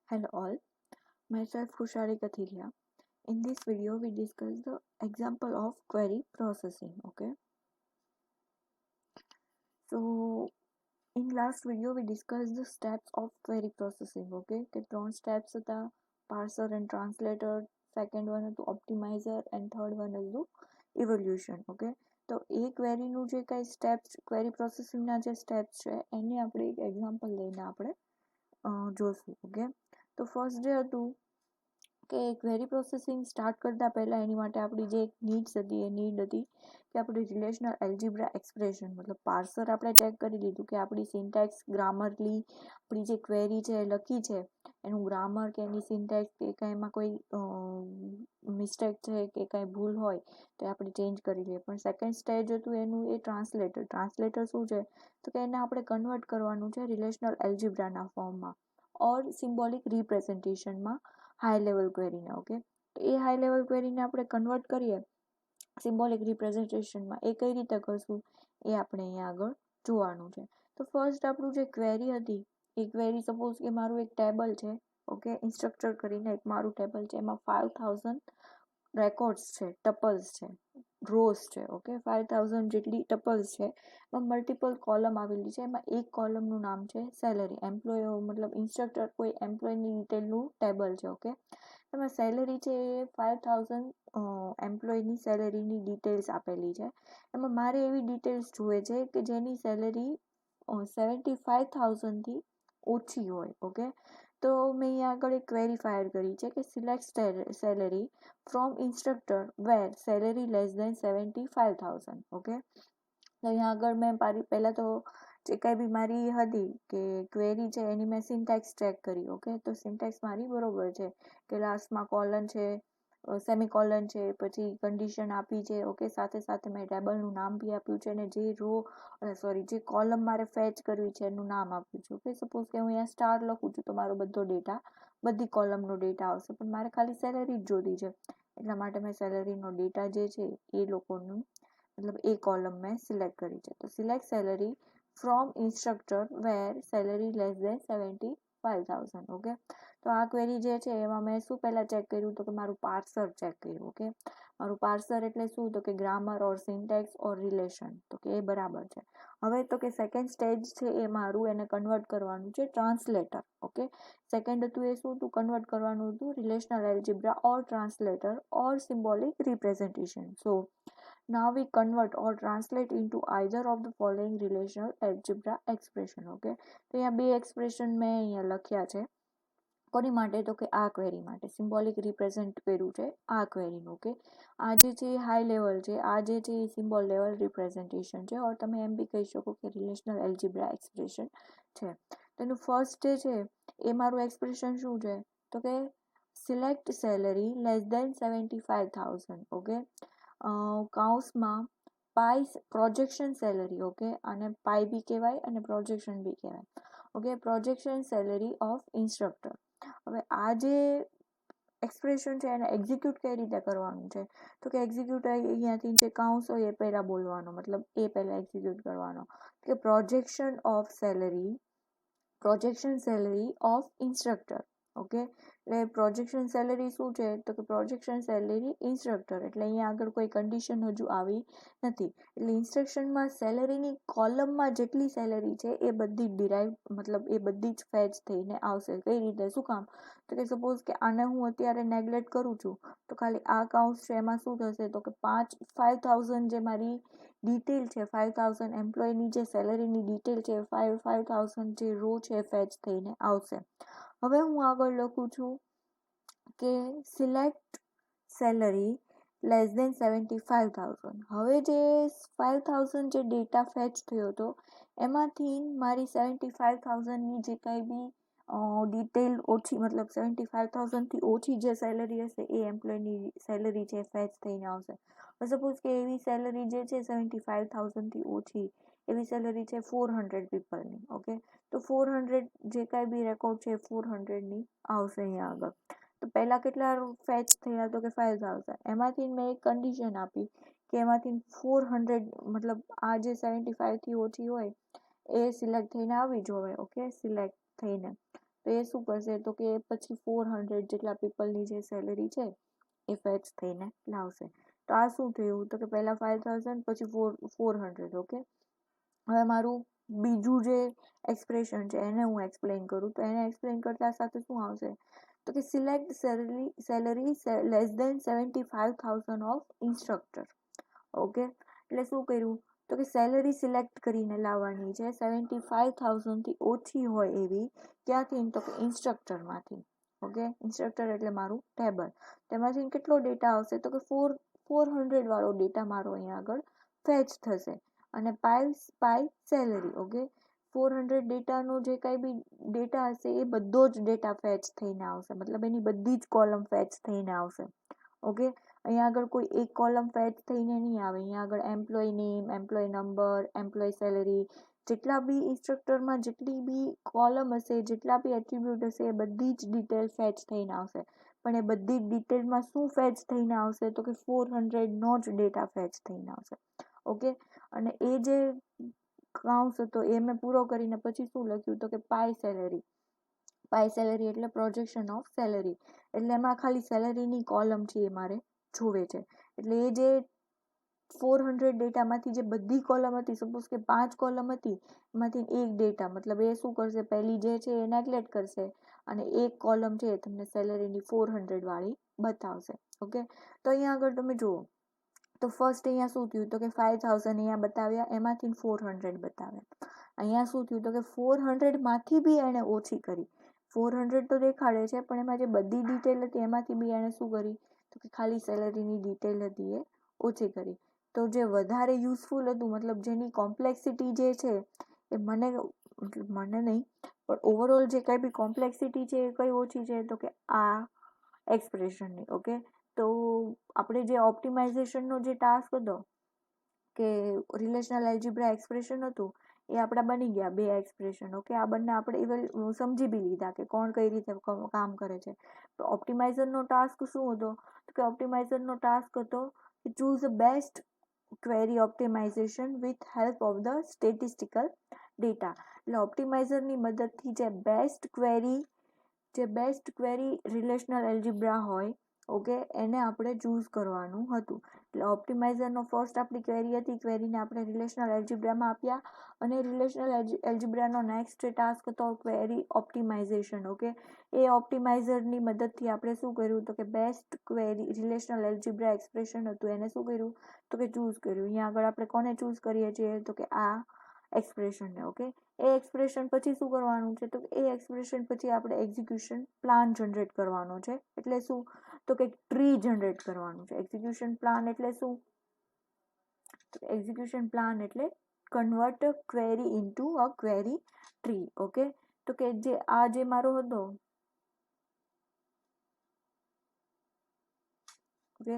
Hello all, myself Khushari Kathiria. In this video, we discuss the example of query processing. Okay, so in last video, we discussed the steps of query processing. Okay, કે ત્રણ steps હતા parser and translator, second one હતું optimizer and third one હતું evolution. Okay, તો એ ક્વેરીનું જે કઈ steps query પ્રોસેસિંગના જે steps છે એની આપણે એક એક્ઝામ્પલ લઈને આપણે જોશું. ઓકે, તો ફર્સ્ટ જે હતું કે ક્વેરી પ્રોસેસિંગ સ્ટાર્ટ કરતાં પહેલાં એની માટે આપણી જે એક નીડ્સ હતી એ નીડ હતી કે આપણે રિલેશનલ એલ્જીબ્રા એક્સપ્રેશન મતલબ પાર્સર આપણે ચેક કરી લીધું કે આપણી સિન્ટેક્સ ગ્રામરલી આપણી જે ક્વેરી છે એ લખી છે એનું ગ્રામર કે એની સિન્ટેક્સ કે કાંઈ એમાં કોઈ મિસ્ટેક છે કે કાંઈ ભૂલ હોય તો આપણે ચેન્જ કરી લઈએ. પણ સેકન્ડ સ્ટેજ હતું એનું એ ટ્રાન્સલેટર શું છે તો કે એને આપણે કન્વર્ટ કરવાનું છે રિલેશનલ એલ્જીબ્રાના ફોર્મમાં ઓર સિમ્બોલિક રિપ્રેઝન્ટેશનમાં હાઈ લેવલ ક્વેરીને. ઓકે, તો એ હાઈ લેવલ ક્વેરીને આપણે કન્વર્ટ કરીએ સિમ્બોલિક રિપ્રેઝન્ટેશનમાં. એ કઈ રીતે કરશું એ આપણે અહીંયા આગળ જોવાનું છે. તો ફર્સ્ટ આપણું જે ક્વેરી હતી એ ક્વેરી સપોઝ કે મારું એક ટેબલ છે. ઓકે, ઇન્સ્ટ્રક્ટર કરીને એક મારું ટેબલ છે, એમાં 5000 રેકોર્ડ્સ છે, ટપલ્સ છે, રોઝ છે. ઓકે, 5000 જેટલી ટપલ્સ છે, એમાં મલ્ટિપલ કોલમ આવેલી છે. એમાં એક કોલમનું નામ છે સેલરી. એમ્પ્લોય મતલબ ઇન્સ્ટ્રક્ટર કોઈ એમ્પ્લોયની ડિટેલનું ટેબલ છે. ઓકે, એમાં સેલરી છે એ 5000 એમ્પ્લોયની સેલરીની ડિટેલ્સ આપેલી છે. એમાં મારે એવી ડિટેલ્સ જોઈએ છે કે જેની સેલરી 75,000થી ઓછી હોય. ઓકે, તો મેં અહીંયા આગળ એક ક્વેરી ફાયર કરી છે કે select salary from instructor where salary less than 75,000. Okay, તો અહીંયા આગળ મેં પહેલાં તો જે કાંઈ બી મારી હતી કે ક્વેરી છે એની મેં સિન્ટેક્સ ચેક કરી. ઓકે, તો સિન્ટેક્સ મારી બરોબર છે કે લાસ્ટમાં કોલન છે, સેમિકોલન છે, પછી કન્ડિશન આપી છે. ઓકે, સાથે સાથે મેં ટેબલનું નામ બી આપ્યું છે અને જે જે કોલમ મારે ફેચ કરવી છે એનું નામ આપ્યું છે. ઓકે, સપોઝ કે હું અહીંયા સ્ટાર લખું છું તો મારો બધો ડેટા બધી કોલમનો ડેટા આવશે, પણ મારે ખાલી સેલરી જ જોતી છે એટલા માટે મેં સેલરીનો ડેટા જે છે એ લોકોનું મતલબ એ કોલમ મેં સિલેક્ટ કરી છે. તો select salary from instructor where salary less than 75,000. Okay, તો આ ક્વેરી જે છે એમાં મેં શું પહેલાં ચેક કર્યું તો કે મારું પાર્સર ચેક કર્યું. ઓકે, મારું પાર્સર એટલે શું તો કે ગ્રામર ઓર સિન્ટેક્સ ઓર રિલેશન, તો કે એ બરાબર છે. હવે તો કે સેકન્ડ સ્ટેજ છે એ મારું એને કન્વર્ટ કરવાનું છે ટ્રાન્સલેટર. ઓકે, સેકન્ડ હતું એ શું હતું કન્વર્ટ કરવાનું હતું relational algebra or translator or symbolic representation. So now we convert or translate into either of the following relational algebra expression. Okay, તો અહીંયા બે એક્સપ્રેશન મેં અહીંયા લખ્યા છે. કોની માટે તો કે આ ક્વેરી માટે સિમ્બોલિક રિપ્રેઝન્ટ કર્યું છે આ ક્વેરીનું. ઓકે, આ જે છે એ હાઈ લેવલ છે, આ જે છે એ સિમ્બોલ લેવલ રિપ્રેઝન્ટેશન છે, ઓર તમે એમ બી કહી શકો કે રિલેશનલ એલ્જીબ્રા એક્સપ્રેશન છે. તેનું ફર્સ્ટ જે છે એ મારું એક્સપ્રેશન શું છે તો કે select salary less than 75,000. Okay, કાઉન્સમાં પાઈ પ્રોજેક્શન સેલરી. ઓકે, અને પાઈ બી કહેવાય અને પ્રોજેક્શન બી કહેવાય. Okay, projection salary of instructor. હવે આ જે એક્સપ્રેશન છે એને એક્ઝિક્યુટ કઈ રીતે કરવાનું છે તો કે એક્ઝિક્યુટ અહીંયાથી જે કાઉન્સ હોય એ પહેલાં બોલવાનો, મતલબ એ પહેલાં એક્ઝિક્યુટ કરવાનો કે projection salary of instructor. Okay, એટલે પ્રોજેક્શન સેલરી શું છે તો કે પ્રોજેક્શન સેલરી ઇન્સ્ટ્રક્ટર, એટલે અહીંયા આગળ કોઈ કન્ડિશન હજુ આવી નથી. એટલે ઇન્સ્ટ્રક્શનમાં સેલરીની કોલમમાં જેટલી સેલરી છે એ બધી ડિરાઈવ મતલબ એ બધી જ ફેચ થઈને આવશે. કઈ રીતે, શું કામ તો કે સપોઝ કે આને હું અત્યારે નેગ્લેક્ટ કરું છું તો ખાલી આ કાઉન્સ છે એમાં શું થશે તો કે 5,000 જે મારી ડિટેલ છે, 5,000 એમ્પ્લોયની જે સેલરીની ડિટેલ છે 5,000 જે રો છે ફેચ થઈને આવશે. હવે હું આગળ લખું છું કે સિલેક્ટ સેલરી લેસ દેન 75,000. હવે જે 5,000 જે ડેટા ફેચ થયો હતો એમાંથી મારી 75,000ની જે કંઈ બી ડિટેલ ઓછી મતલબ 75,000થી ઓછી જે સેલરી હશે એ એમ્પ્લોયની સેલરી છે ફેચ થઈને આવશે. સપોઝ કે એવી સેલરી જે છે 75,000થી ઓછી એવી સેલરી છે 400 પીપલની. ઓકે, તો 400 જે કાંઈ બી રેકોર્ડ છે 400ની આવશે અહીંયા આગળ. તો પહેલાં કેટલા ફેચ થયા તો કે 5,000. એમાંથી મેં એક કન્ડિશન આપી કે એમાંથી 400 મતલબ આ જે 75થી ઓછી હોય એ સિલેક્ટ થઈને આવી જોઈએ. ઓકે, સિલેક્ટ થઈને તો એ શું કરશે તો કે પછી 400 જેટલા પીપલની જે સેલરી છે એ ફેચ થઈને લાવશે. તો આ શું થયું તો કે પહેલા 5000 પછી 400. ઓકે, હવે મારું બીજું જે એક્સપ્રેશન છે એને હું એક્સપ્લેન કરું. તો એને એક્સપ્લેન કરતા સાથે શું આવશે તો કે select salary less than 75,000 of instructor. Okay, એટલે શું કર્યું તો કે સેલરી સિલેક્ટ કરીને લાવવાની છે 75,000 થી ઓછી હોય એવી. ક્યાંથી તો કે ઇન્સ્ટ્રક્ટરમાંથી. ઓકે, ઇન્સ્ટ્રક્ટર એટલે મારું ટેબલ. તેમાંથી કેટલો ડેટા આવશે તો કે 400 વાળો ડેટા મારો અહીંયા આગળ ફેચ થશે. અને પાઈ સેલરી. ઓકે, 400 ડેટાનો જે કાંઈ બી ડેટા હશે એ બધો જ ડેટા ફેચ થઈને આવશે, મતલબ એની બધી જ કોલમ ફેચ થઈને આવશે. ઓકે, અહીંયા આગળ કોઈ એક કોલમ ફેચ થઈને નહીં આવે. અહીંયા આગળ employee name, employee number, employee salary, જેટલા બી ઇન્સ્ટ્રક્ટરમાં જેટલી બી કોલમ હશે, જેટલા બી એટ્રીબ્યુટ હશે એ બધી જ ડિટેલ ફેચ થઈને આવશે. પણ એ બધી જ ડિટેલમાં શું ફેચ થઈને આવશે તો કે 400નો જ ડેટા ફેચ થઈને આવશે. ઓકે, અને એ જે કાઉન્સ હતો એ મેં પૂરો કરીને પછી શું લખ્યું તો કે પાઈ સેલરી. પાઈ સેલરી એટલે પ્રોજેક્શન ઓફ સેલરી. એટલે એમાં ખાલી સેલરીની કોલમ છે એ મારે જોવે છે. એટલે એ જે 400 ડેટામાંથી જે બધી કોલમ હતી, સપોઝ કે 5 કોલમ હતી, એમાંથી એક ડેટા મતલબ એ શું કરશે પહેલી જે છે એ નેગ્લેક્ટ કરશે અને એક કોલમ છે તમને સેલરીની 400 વાળી બતાવશે. ઓકે, તો અહીંયા આગળ તમે જુઓ તો ફર્સ્ટ અહીંયા શું થયું તો કે 5000 અહીંયા બતાવ્યા, એમાંથી 400 બતાવ્યા. અહીંયા શું થયું તો કે 400 માંથી બી એને ઓછી કરી. 400 તો દેખાડે છે પણ એમાં જે બધી ડિટેલ હતી એમાંથી બી એને શું કરી તો કે ખાલી સેલરીની ડિટેલ હતી એ ઓછી કરી. તો જે વધારે યુઝફુલ હતું, મતલબ જેની કોમ્પ્લેક્સિટી જે છે એ મને નહીં પણ ઓવરઓલ જે કંઈ બી કોમ્પ્લેક્સિટી છે એ કઈ ઓછી છે તો કે આ એક્સપ્રેશનની. ઓકે, તો આપણે જે ઓપ્ટિમાઇઝેશનનો જે ટાસ્ક હતો કે રિલેશનલ એલ્જીબ્રા એક્સપ્રેશન હતું એ આપણા બની ગયા 2 એક્સપ્રેશન. ઓકે, આ બંને આપણે સમજી બી લીધા કે કોણ કઈ રીતે કામ કરે છે. તો ઓપ્ટિમાઇઝરનો ટાસ્ક શું હતો તો કે ઓપ્ટિમાઇઝરનો ટાસ્ક હતો કે choose a best query optimization with help of the statistical data. એટલે ઓપ્ટિમાઇઝરની મદદથી જે બેસ્ટ ક્વેરી રિલેશનલ એલ્જીબ્રા હોય, ઓકે, એને આપણે ચૂઝ કરવાનું હતું. એટલે ઓપ્ટિમાઇઝરનો ફર્સ્ટ આપણી ક્વેરી હતી, ક્વેરીને આપણે રિલેશનલ એલ્જીબ્રામાં આપ્યા અને રિલેશનલ એલ્જીબ્રાનો નેક્સ્ટ ટાસ્ક હતો ક્વેરી ઓપ્ટિમાઇઝેશન. ઓકે, એ ઓપ્ટિમાઇઝરની મદદથી આપણે શું કર્યું તો કે best query relational algebra expression હતું એને શું કર્યું તો કે ચૂઝ કર્યું. અહીંયા આગળ આપણે કોને ચૂઝ કરીએ છીએ તો કે આ એક્સપ્રેશનને. ઓકે, એ એક્સપ્રેશન પછી શું કરવાનું છે તો એ એક્સપ્રેશન પછી આપણે એક્ઝિક્યુશન પ્લાન જનરેટ કરવાનો છે. એટલે શું તો કે ટ્રી જનરેટ કરવાનું છે. એક્ઝિક્યુશન પ્લાન એટલે શું એક્ઝિક્યુશન પ્લાન એટલે convert query into a query tree. Okay, તો કે જે આ જે મારો હતો, ઓકે,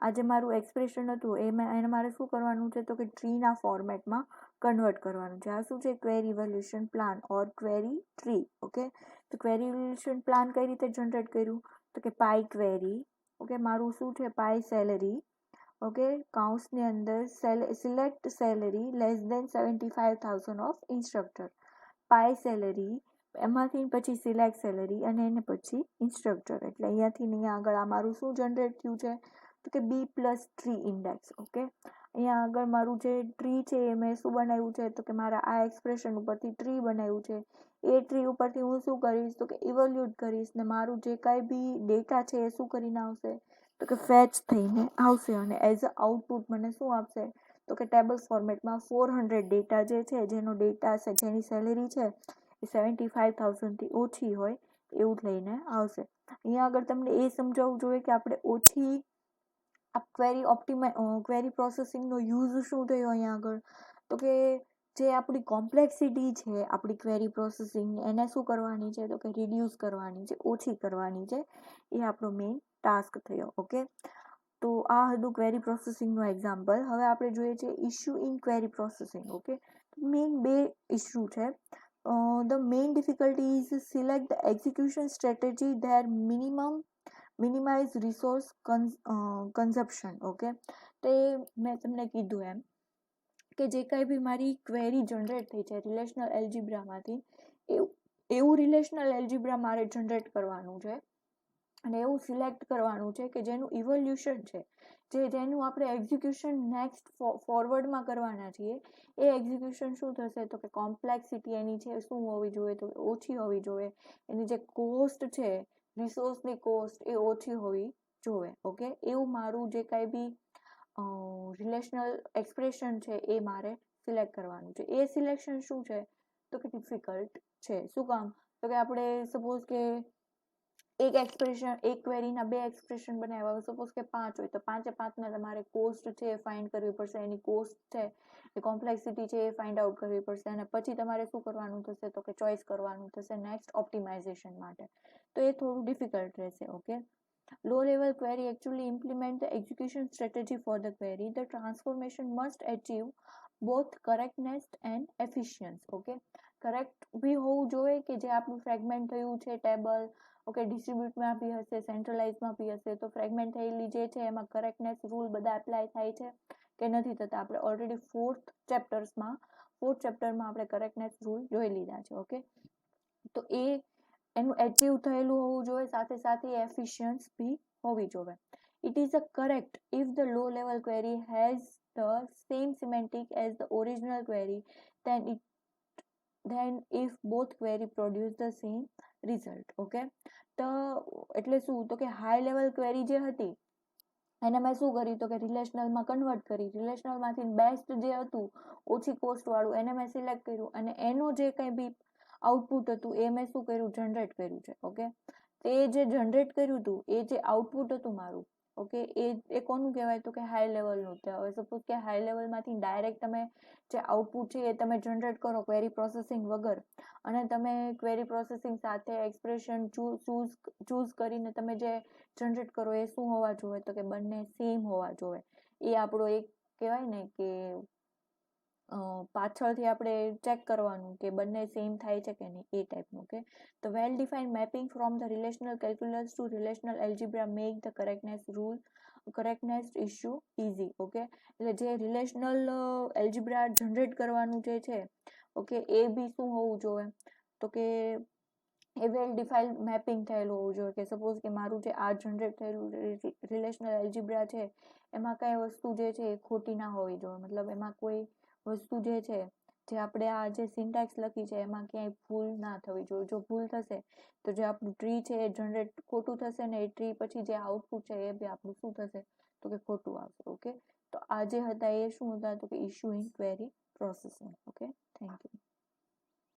આ જે મારું એક્સપ્રેશન હતું એને મારે શું કરવાનું છે તો કે ટ્રીના ફોર્મેટમાં કન્વર્ટ કરવાનું છે. આ શું છે ક્વેરી ઇવેલ્યુએશન પ્લાન ઓર ક્વેરી ટ્રી. ઓકે, તો ક્વેરી ઇવેલ્યુએશન પ્લાન કઈ રીતે જનરેટ કર્યું તો કે પાઈ ક્વેરી. ઓકે, મારું શું છે પાઈ સેલરી. ઓકે, કાઉન્સની અંદર select salary less than 75,000 of instructor. Pi salary એમાંથી પછી સિલેક્ટ સેલરી અને એને પછી ઇન્સ્ટ્રક્ટર. એટલે અહીંયાથી અહીંયા આગળ આ મારું શું જનરેટ થયું છે તો કે બી પ્લસ ટ્રી ઇન્ડેક્સ. ઓકે, અહીંયા આગળ મારું જે ટ્રી છે એ મેં શું બનાવ્યું છે તો કે મારા આ એક્સપ્રેશન ઉપરથી ટ્રી બનાવ્યું છે. એ ટ્રી ઉપરથી હું શું કરીશ તો કે ઇવોલ્યુટ કરીશ ને મારું જે કાંઈ બી ડેટા છે એ શું કરીને આવશે તો કે ફેચ થઈને આવશે અને એઝ અ આઉટપુટ મને શું આપશે તો કે ટેબલ ફોર્મેટમાં 400 ડેટા જે છે જેનો ડેટા છે જેની સેલેરી છે એ 75,000 થી ઓછી હોય એવું લઈને આવશે. અહીંયા આગળ તમને એ સમજાવવું જોઈએ કે આપણે ઓછી આ ક્વેરી પ્રોસેસિંગનો યુઝ શું થયો અહીંયા આગળ તો કે જે આપણી કોમ્પ્લેક્સિટી છે આપણી ક્વેરી પ્રોસેસિંગ એને શું કરવાની છે તો કે રિડ્યુસ કરવાની છે, ઓછી કરવાની છે. એ આપણો મેઇન ટાસ્ક થયો. ઓકે, તો આ હતું ક્વેરી પ્રોસેસિંગનું એક્ઝામ્પલ. હવે આપણે જોઈએ છે issue in query processing. Okay, main 2 issue છે. The main difficulty is select the execution strategy that minimize resource consumption. Okay, તો મેં તમને કીધું એમ કે જે કાંઈ બી મારી ક્વેરી જનરેટ થઈ છે રિલેશનલ એલ્જીબ્રામાંથી એવું રિલેશનલ એલ્જીબ્રા મારે જનરેટ કરવાનું છે અને એવું સિલેક્ટ કરવાનું છે કે જેનું ઇવોલ્યુશન છે, જેનું આપણે એક્ઝિક્યુશન નેક્સ્ટ ફોરવર્ડમાં કરવાના છીએ. એ એક્ઝિક્યુશન શું થશે તો કે કોમ્પ્લેક્સિટી એની છે શું હોવી જોઈએ તો ઓછી હોવી જોઈએ. એની જે કોસ્ટ છે, રિસોર્સની કોસ્ટ એ ઓછી હોવી જોઈએ. ઓકે, એવું મારું જે કાંઈ બી રિલેશનલ એક્સપ્રેશન છે એ મારે સિલેક્ટ કરવાનું છે. એ સિલેક્શન શું છે તો કે ડિફિકલ્ટ છે. શું કામ તો કે આપણે સપોઝ કે એક એક્સપ્રેશન, એક ક્વેરીના 2 એક્સપ્રેશન બનાવ્યા, સપોઝ કે 5 હોય તો 5 તમારે કોસ્ટ છે એ ફાઇન્ડ કરવી પડશે, એની કોસ્ટ છે એ કોમ્પ્લેક્સિટી છે એ ફાઇન્ડ આઉટ કરવી પડશે અને પછી તમારે શું કરવાનું થશે તો કે ચોઇસ કરવાનું થશે નેક્સ્ટ ઓપ્ટિમાઇઝેશન માટે. તો એ થોડું ડિફિકલ્ટ રહેશે. Okay, low level query actually implement the execution strategy for the query. The transformation must achieve both correctness and efficiency. Okay, correct બી હોવું જોઈએ કે જે આપણું ફ્રેગમેન્ટ થયું છે ટેબલ, ઓકે, ડિસ્ટ્રીબ્યુટમાં બી હશે, સેન્ટ્રલાઇઝમાં બી હશે, તો ફ્રેગમેન્ટ થયેલી જે છે એમાં કરેક્ટનેસ રૂલ બધા એપ્લાય થાય છે કે નથી થતા. આપણે ઓલરેડી ફોર્થ ચેપ્ટરમાં આપણે કરેક્ટનેસ રૂલ જોઈ લીધા છે. ઓકે, તો એનું એચીવ થયેલું હોવું જોઈએ, સાથે સાથે એફિશિયન્સ બી હોવી જોઈએ. It is a correct if the low level query has the same semantic as the original query, then if both query produce the same result. Okay, તો એટલે શું તો કે હાઈ લેવલ ક્વેરી જે હતી એને મેં શું કર્યું તો કે રિલેશનલમાં કન્વર્ટ કરી, રિલેશનલમાંથી બેસ્ટ જે હતું ઓછી કોસ્ટ વાળું એને મેં સિલેક્ટ કર્યું અને એનું જે કંઈ બી આઉટપુટ હતું એ મેં શું કર્યું જનરેટ કર્યું છે. ઓકે, એ જે જનરેટ કર્યું હતું એ જે આઉટપુટ હતું મારું, ઓકે, એ કોનું કહેવાય તો કે હાઈ લેવલનું. હવે સપોઝ કે હાઈ લેવલમાંથી ડાયરેક્ટ તમે જે આઉટપુટ છે એ તમે જનરેટ કરો ક્વેરી પ્રોસેસિંગ વગર અને તમે ક્વેરી પ્રોસેસિંગ સાથે એક્સપ્રેશન ચૂઝ કરીને તમે જે જનરેટ કરો એ શું હોવા જોઈએ તો કે બંને સેમ હોવા જોઈએ. એ આપણો એક કહેવાય ને કે પાછળથી આપણે ચેક કરવાનું કે બંને સેમ થાય છે કે નહીં, એ ટાઈપનું. ઓકે, તો well defined mapping from the relational calculus to relational algebra make the correctness issue easy. Okay, એટલે જે રિલેશનલ એલ્જીબ્રા જનરેટ કરવાનું જે છે, ઓકે, એ બી શું હોવું જોઈએ તો કે એ વેલ ડિફાઇન્ડ મેપિંગ થયેલું હોવું જોઈએ કે સપોઝ કે મારું જે આ જનરેટ થયેલું રિલેશનલ એલ્જીબ્રા છે એમાં કઈ વસ્તુ જે છે એ ખોટી ના હોવી જોઈએ. મતલબ એમાં કોઈ વસ્તુ જે છે જે આપણે આ જે સિન્ટેક્સ લખી છે એમાં ક્યાંય ભૂલ ના થવી જોઈએ. જો ભૂલ થશે તો જે આપણું ટ્રી છે એ જનરેટ ખોટું થશે ને એ ટ્રી પછી જે આઉટપુટ છે એ બી આપણું શું થશે તો કે ખોટું આવશે. ઓકે, તો આ જે હતા એ શું હતા તો કે issue in query processing. Okay, thank you.